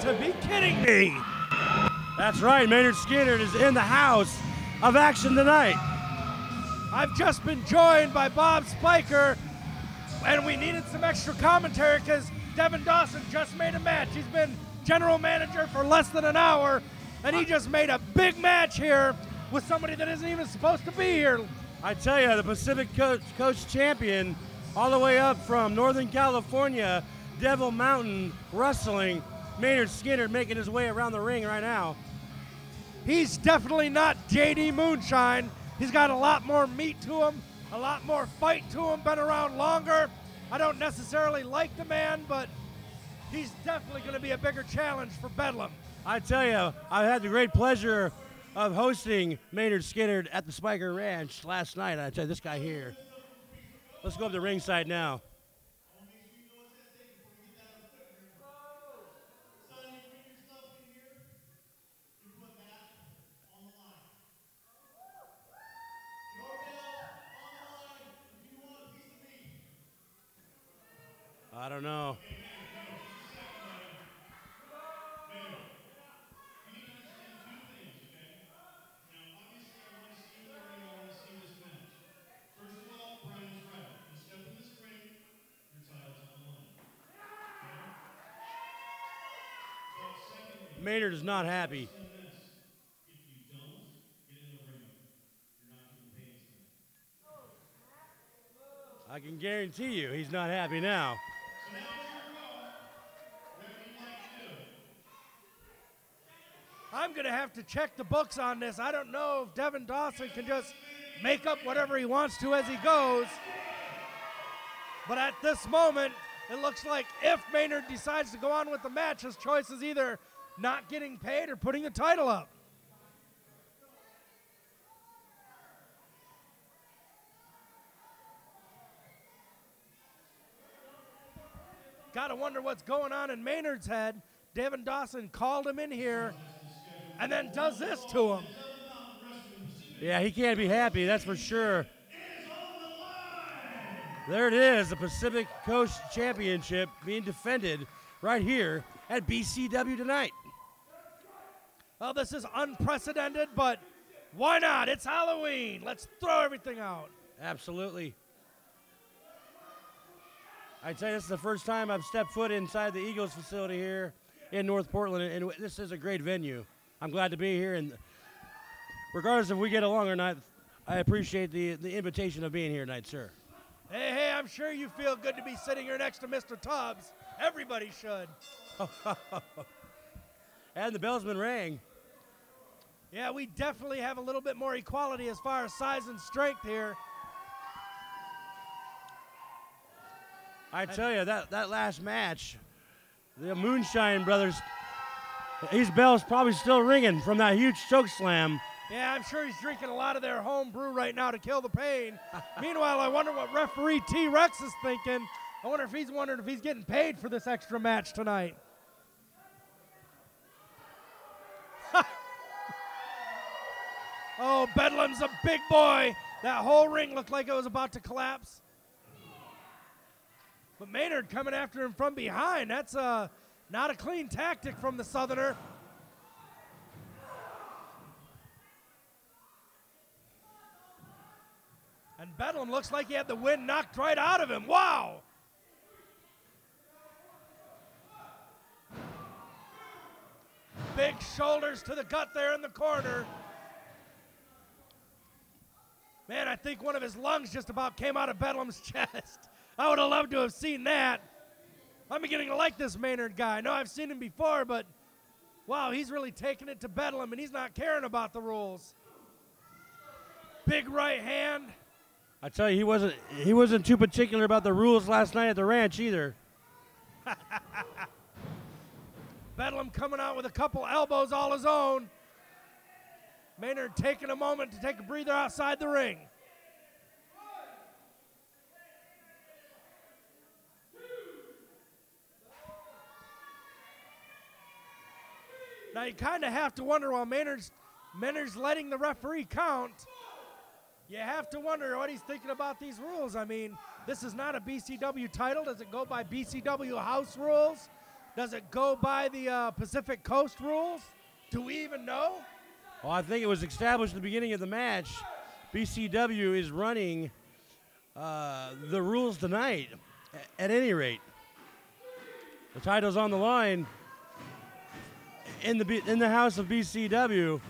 to be kidding me. That's right, Maynard Skynyrd is in the house of action tonight. I've just been joined by Bob Spiker, and we needed some extra commentary because Devin Dawson just made a match. He's been general manager for less than an hour, and he just made a big match here with somebody that isn't even supposed to be here. I tell you, the Pacific Coast champion, all the way up from Northern California, Devil Mountain Wrestling, Maynard Skynyrd making his way around the ring right now. He's definitely not JD Moonshine. He's got a lot more meat to him, a lot more fight to him, been around longer. I don't necessarily like the man, but he's definitely going to be a bigger challenge for Bedlam. I tell you, I had the great pleasure of hosting Maynard Skynyrd at the Spiker Ranch last night. I tell you, this guy here. Let's go up to ringside now. I don't know. Maynard is not happy. I can guarantee you he's not happy now. I'm going to have to check the books on this. I don't know if Devin Dawson can just make up whatever he wants to as he goes. But at this moment, it looks like if Maynard decides to go on with the match, his choice is either not getting paid or putting the title up. Gotta wonder what's going on in Maynard's head. Devin Dawson called him in here and then does this to him. Yeah, he can't be happy, that's for sure. There it is, the Pacific Coast Championship being defended right here at BCW tonight. Well, this is unprecedented, but why not? It's Halloween. Let's throw everything out. Absolutely. I tell you, this is the first time I've stepped foot inside the Eagles facility here in North Portland, and this is a great venue. I'm glad to be here, and regardless if we get along or not, I appreciate the invitation of being here tonight, sir. Hey, I'm sure you feel good to be sitting here next to Mr. Tubbs. Everybody should. And the bellsman rang. Yeah, we definitely have a little bit more equality as far as size and strength here. I tell you, that last match, the Moonshine brothers, his bell's probably still ringing from that huge choke slam. Yeah, I'm sure he's drinking a lot of their home brew right now to kill the pain. Meanwhile, I wonder what referee T-Rex is thinking. I wonder if he's wondering if he's getting paid for this extra match tonight. Oh, Bedlam's a big boy. That whole ring looked like it was about to collapse. But Maynard coming after him from behind. That's not a clean tactic from the Southerner. And Bedlam looks like he had the wind knocked right out of him. Wow! Big shoulders to the gut there in the corner. Man, I think one of his lungs just about came out of Bedlam's chest. I would have loved to have seen that. I'm beginning to like this Maynard guy. I know I've seen him before, but wow, he's really taking it to Bedlam, and he's not caring about the rules. Big right hand. I tell you, he wasn't too particular about the rules last night at the ranch either. Bedlam coming out with a couple elbows all his own. Maynard taking a moment to take a breather outside the ring. Now you kind of have to wonder while Maynard's letting the referee count, you have to wonder what he's thinking about these rules. I mean, this is not a BCW title. Does it go by BCW house rules? Does it go by the Pacific Coast rules? Do we even know? Well, I think it was established at the beginning of the match. BCW is running the rules tonight, at any rate. The title's on the line in the house of BCW.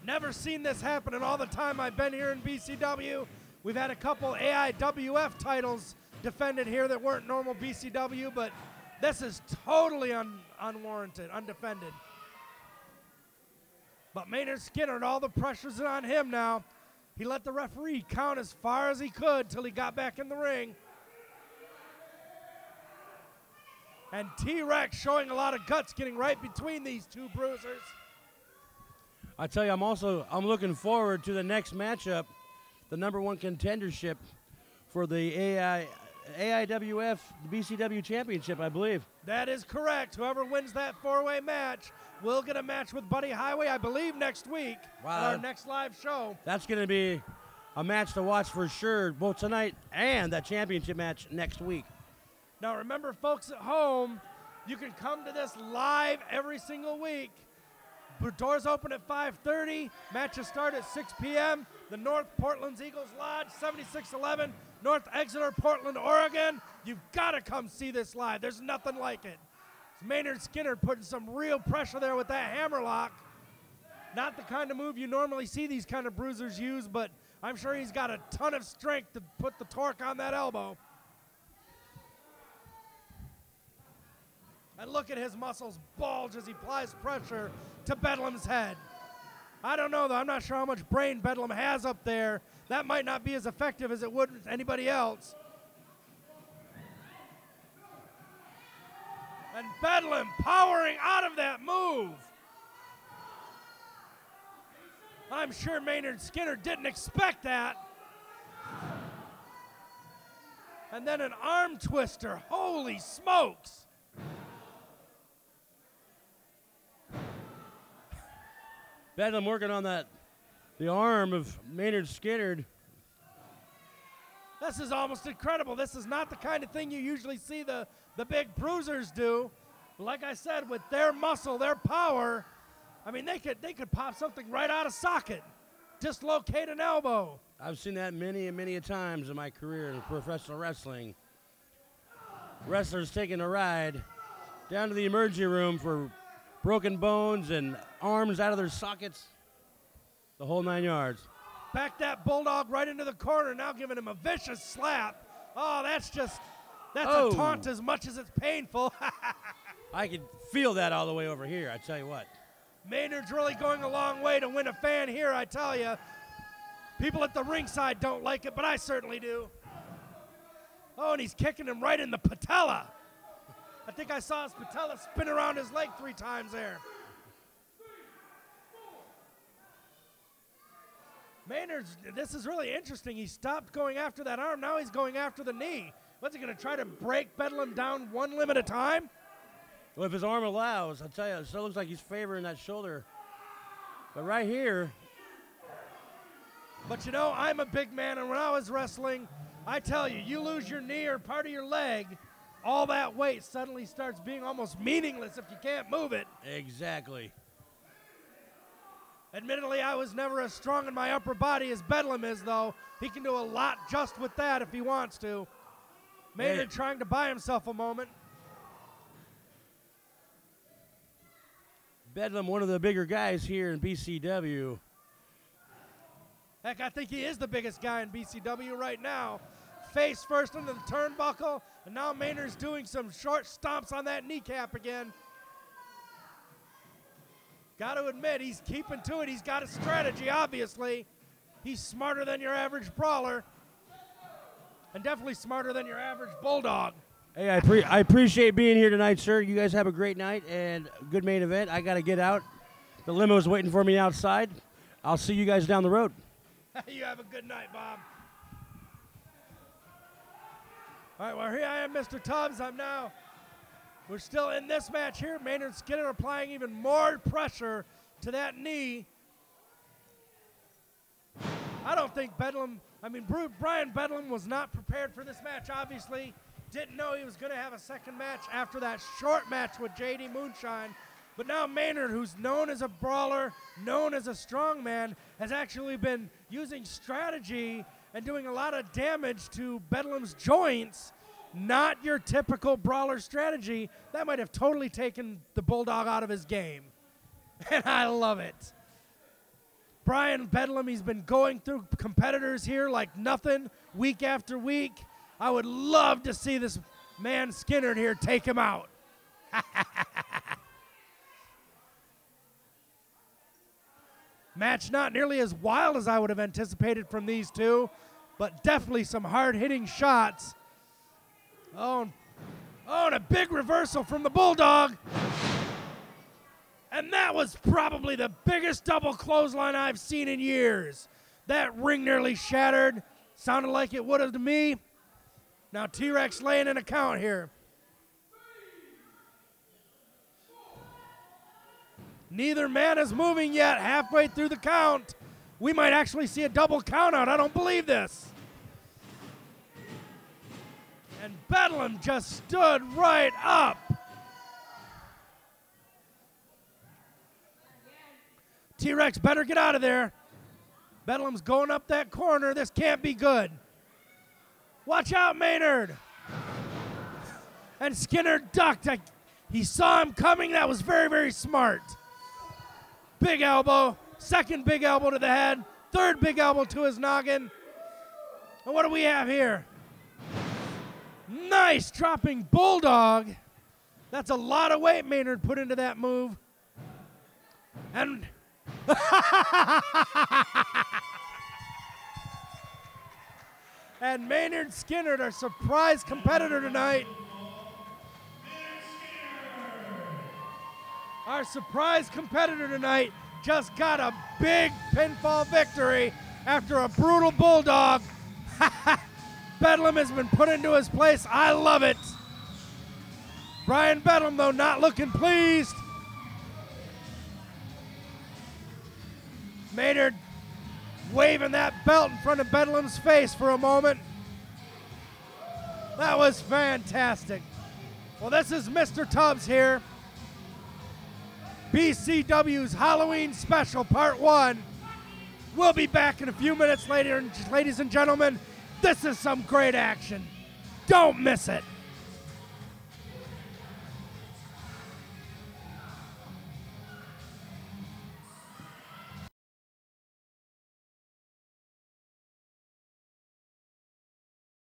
Never seen this happen in all the time I've been here in BCW. We've had a couple AIWF titles defended here that weren't normal BCW, but this is totally unwarranted, undefended. But Maynard Skynyrd, all the pressure's on him now. He let the referee count as far as he could till he got back in the ring. And T-Rex showing a lot of guts, getting right between these two bruisers. I tell you, I'm looking forward to the next matchup, the #1 contendership for the AIWF BCW Championship, I believe. That is correct. Whoever wins that four-way match will get a match with Buddy Highway, I believe, next week at our next live show. That's going to be a match to watch for sure, both tonight and that championship match next week. Now, remember, folks at home, you can come to this live every single week. The doors open at 5:30. Matches start at 6 p.m. The North Portland's Eagles Lodge, 7611 North Exeter, Portland, Oregon. You've got to come see this live. There's nothing like it. It's Maynard Skynyrd putting some real pressure there with that hammerlock. Not the kind of move you normally see these kind of bruisers use, but I'm sure he's got a ton of strength to put the torque on that elbow. And look at his muscles bulge as he applies pressure to Bedlam's head. I don't know, though. I'm not sure how much brain Bedlam has up there. That might not be as effective as it would with anybody else. And Bedlam powering out of that move. I'm sure Maynard Skynyrd didn't expect that. And then an arm twister. Holy smokes. Bedlam working on the arm of Maynard Skynyrd. This is almost incredible. This is not the kind of thing you usually see the big bruisers do. Like I said, with their muscle, their power, I mean, they could pop something right out of socket, dislocate an elbow. I've seen that many and many a times in my career in professional wrestling. Wrestlers taking a ride down to the emergency room for broken bones and arms out of their sockets, the whole 9 yards. Back that Bulldog right into the corner, now giving him a vicious slap. Oh, that's a taunt as much as it's painful. I can feel that all the way over here, I tell you what. Maynard's really going a long way to win a fan here, I tell you. People at the ringside don't like it, but I certainly do. Oh, and he's kicking him right in the patella. I think I saw his patella spin around his leg 3 times there. Maynard's, this is really interesting. He stopped going after that arm. Now he's going after the knee. What's he going to try to break Bedlam down one limb at a time? Well, if his arm allows, I'll tell you, it still looks like he's favoring that shoulder. But right here. But you know, I'm a big man, and when I was wrestling, I tell you, you lose your knee or part of your leg, all that weight suddenly starts being almost meaningless if you can't move it. Exactly. Admittedly, I was never as strong in my upper body as Bedlam is, though. He can do a lot just with that if he wants to. Maynard trying to buy himself a moment. Bedlam, one of the bigger guys here in BCW. Heck, I think he is the biggest guy in BCW right now. Face first into the turnbuckle, and now Maynard's doing some short stomps on that kneecap again. Got to admit, he's keeping to it. He's got a strategy, obviously. He's smarter than your average brawler, and definitely smarter than your average bulldog. Hey, I appreciate being here tonight, sir. You guys have a great night and a good main event. I got to get out. The limo's waiting for me outside. I'll see you guys down the road. You have a good night, Bob. All right, well, here I am, Mr. Tubbs. We're still in this match here. Maynard Skynyrd applying even more pressure to that knee. I don't think Bedlam, Brian Bedlam was not prepared for this match, obviously. Didn't know he was going to have a second match after that short match with JD Moonshine. But now Maynard, who's known as a brawler, known as a strongman, has actually been using strategy and doing a lot of damage to Bedlam's joints. Not your typical brawler strategy. That might have totally taken the Bulldog out of his game. And I love it. Brian Bedlam, he's been going through competitors here like nothing, week after week. I would love to see this man Skynyrd here take him out. Match not nearly as wild as I would have anticipated from these two, but definitely some hard-hitting shots. Oh, and a big reversal from the Bulldog. And that was probably the biggest double clothesline I've seen in years. That ring nearly shattered. Sounded like it would have to me. Now T-Rex laying an account here. Neither man is moving yet. Halfway through the count. We might actually see a double count out. I don't believe this. And Bedlam just stood right up. T-Rex better get out of there. Bedlam's going up that corner. This can't be good. Watch out, Maynard. And Skynyrd ducked. He saw him coming. That was very, very smart. Big elbow. Second big elbow to the head. Third big elbow to his noggin. And what do we have here? Nice dropping Bulldog. That's a lot of weight Maynard put into that move. And and Maynard Skynyrd, our surprise competitor tonight. Our surprise competitor tonight just got a big pinfall victory after a brutal Bulldog. Bedlam has been put into his place. I love it. Brian Bedlam, though, not looking pleased. Maynard waving that belt in front of Bedlam's face for a moment. That was fantastic. Well, this is Mr. Tubbs here. BCW's Halloween Special Part 1. We'll be back in a few minutes later, ladies and gentlemen. This is some great action. Don't miss it.